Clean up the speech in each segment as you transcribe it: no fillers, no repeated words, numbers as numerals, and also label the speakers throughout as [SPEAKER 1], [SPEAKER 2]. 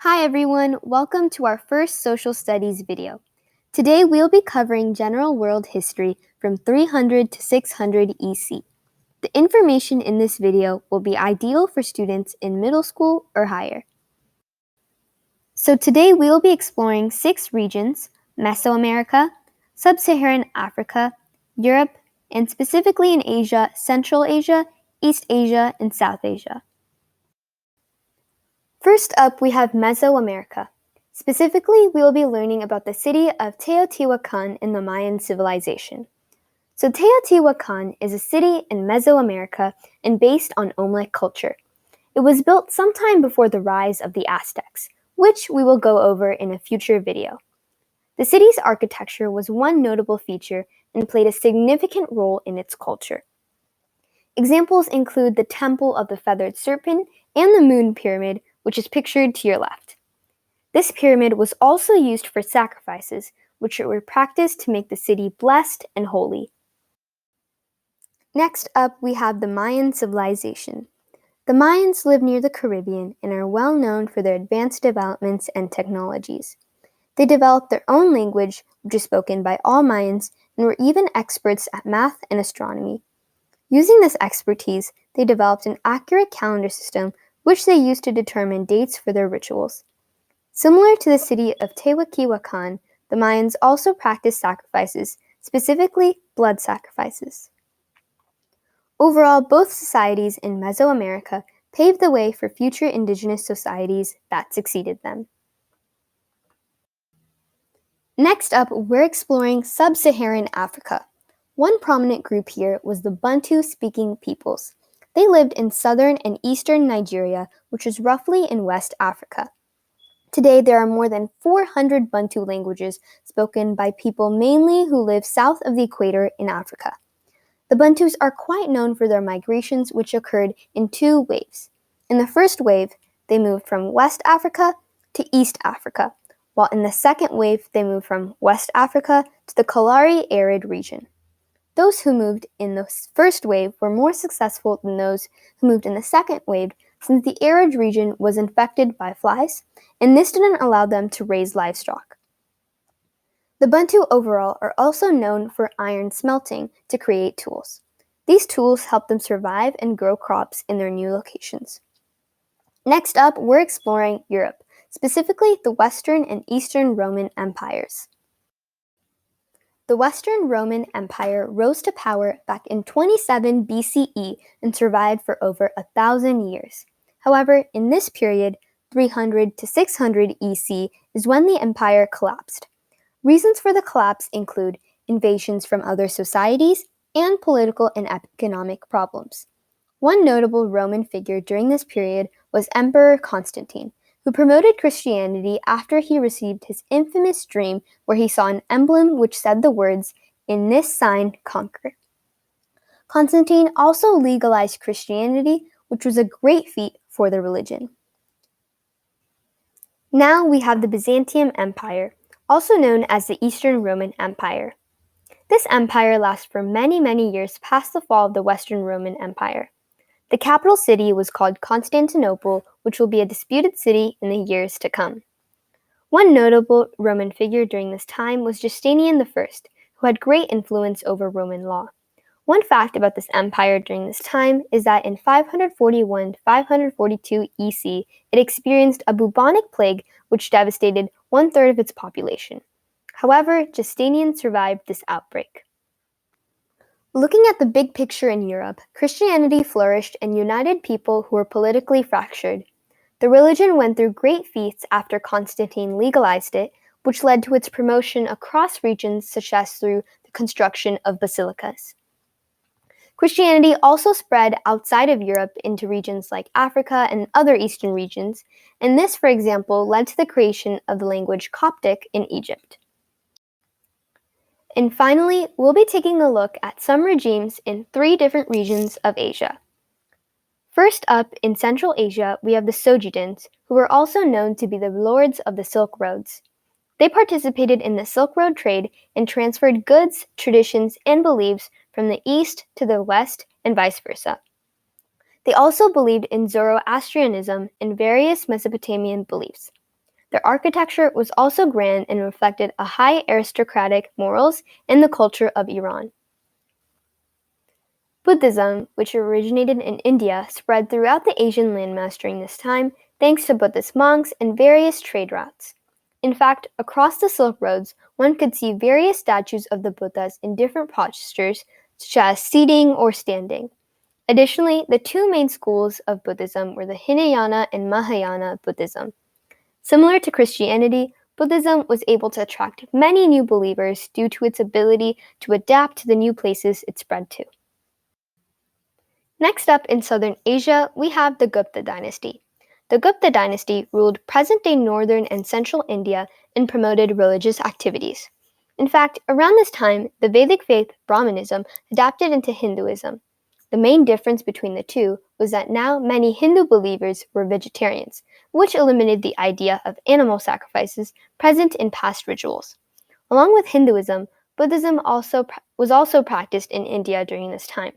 [SPEAKER 1] Hi everyone, welcome to our first social studies video. Today we'll be covering general world history from 300 to 600 EC. The information in this video will be ideal for students in middle school or higher. So today we'll be exploring 6 regions: Mesoamerica, Sub-Saharan Africa, Europe, and specifically in Asia, Central Asia, East Asia, and South Asia. First up, we have Mesoamerica. Specifically, we will be learning about the city of Teotihuacan in the Mayan civilization. So Teotihuacan is a city in Mesoamerica and based on Olmec culture. It was built sometime before the rise of the Aztecs, which we will go over in a future video. The city's architecture was one notable feature and played a significant role in its culture. Examples include the Temple of the Feathered Serpent and the Moon Pyramid, which is pictured to your left. This pyramid was also used for sacrifices, which were practiced to make the city blessed and holy. Next up, we have the Mayan civilization. The Mayans live near the Caribbean and are well known for their advanced developments and technologies. They developed their own language, which is spoken by all Mayans, and were even experts at math and astronomy. Using this expertise, they developed an accurate calendar system which they used to determine dates for their rituals. Similar to the city of Teotihuacan, the Mayans also practiced sacrifices, specifically blood sacrifices. Overall, both societies in Mesoamerica paved the way for future indigenous societies that succeeded them. Next up, we're exploring Sub-Saharan Africa. One prominent group here was the Bantu-speaking peoples. They lived in southern and eastern Nigeria, which is roughly in West Africa. Today, there are more than 400 Bantu languages spoken by people mainly who live south of the equator in Africa. The Bantus are quite known for their migrations, which occurred in 2 waves. In the first wave, they moved from West Africa to East Africa, while in the second wave, they moved from West Africa to the Kalahari arid region. Those who moved in the first wave were more successful than those who moved in the second wave, since the arid region was infected by flies, and this didn't allow them to raise livestock. The Bantu overall are also known for iron smelting to create tools. These tools help them survive and grow crops in their new locations. Next up, we're exploring Europe, specifically the Western and Eastern Roman empires. The Western Roman Empire rose to power back in 27 BCE and survived for over 1,000 years. However, in this period, 300 to 600 EC, is when the empire collapsed. Reasons for the collapse include invasions from other societies and political and economic problems. One notable Roman figure during this period was Emperor Constantine, who promoted Christianity after he received his infamous dream where he saw an emblem which said the words, "In this sign, conquer." Constantine also legalized Christianity, which was a great feat for the religion. Now we have the Byzantium Empire, also known as the Eastern Roman Empire. This empire lasted for many years past the fall of the Western Roman Empire. The capital city was called Constantinople, which will be a disputed city in the years to come. One notable Roman figure during this time was Justinian I, who had great influence over Roman law. One fact about this empire during this time is that in 541 to 542 EC, it experienced a bubonic plague which devastated 1/3 of its population. However, Justinian survived this outbreak. Looking at the big picture in Europe, Christianity flourished and united people who were politically fractured. The religion went through great feats after Constantine legalized it, which led to its promotion across regions such as through the construction of basilicas. Christianity also spread outside of Europe into regions like Africa and other eastern regions, and this, for example, led to the creation of the language Coptic in Egypt. And finally, we'll be taking a look at some regimes in 3 different regions of Asia. First up, in Central Asia, we have the Sogdians, who were also known to be the lords of the Silk Roads. They participated in the Silk Road trade and transferred goods, traditions, and beliefs from the east to the west and vice versa. They also believed in Zoroastrianism and various Mesopotamian beliefs. Their architecture was also grand and reflected a high aristocratic morals and the culture of Iran. Buddhism, which originated in India, spread throughout the Asian landmass during this time thanks to Buddhist monks and various trade routes. In fact, across the Silk Roads, one could see various statues of the Buddhas in different postures, such as seating or standing. Additionally, the two main schools of Buddhism were the Hinayana and Mahayana Buddhism. Similar to Christianity, Buddhism was able to attract many new believers due to its ability to adapt to the new places it spread to. Next up in southern Asia, we have the Gupta dynasty. The Gupta dynasty ruled present-day northern and central India and promoted religious activities. In fact, around this time, the Vedic faith, Brahmanism, adapted into Hinduism. The main difference between the two was that now many Hindu believers were vegetarians, which eliminated the idea of animal sacrifices present in past rituals. Along with Hinduism, Buddhism was also practiced in India during this time.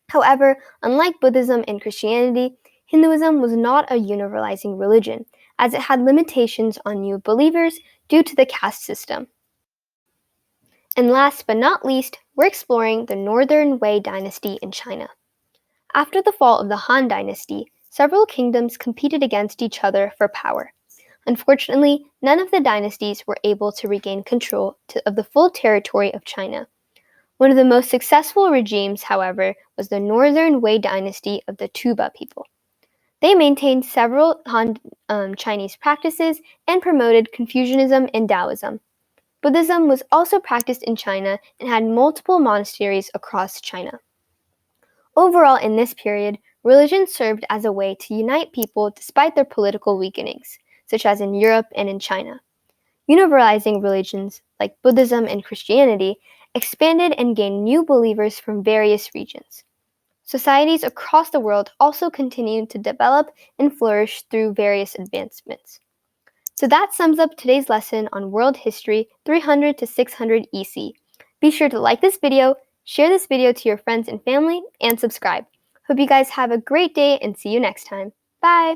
[SPEAKER 1] However, unlike Buddhism and Christianity, Hinduism was not a universalizing religion, as it had limitations on new believers due to the caste system. And last but not least, we're exploring the Northern Wei dynasty in China. After the fall of the Han dynasty, several kingdoms competed against each other for power. Unfortunately, none of the dynasties were able to regain control of the full territory of China. One of the most successful regimes, however, was the Northern Wei dynasty of the Tuba people. They maintained several Han Chinese practices and promoted Confucianism and Taoism. Buddhism was also practiced in China and had multiple monasteries across China. Overall, in this period, religion served as a way to unite people despite their political weakenings, such as in Europe and in China. Universalizing religions like Buddhism and Christianity expanded and gained new believers from various regions. Societies across the world also continued to develop and flourish through various advancements. So that sums up today's lesson on world history 300 to 600 EC. Be sure to like this video, share this video to your friends and family, and subscribe. Hope you guys have a great day and see you next time. Bye!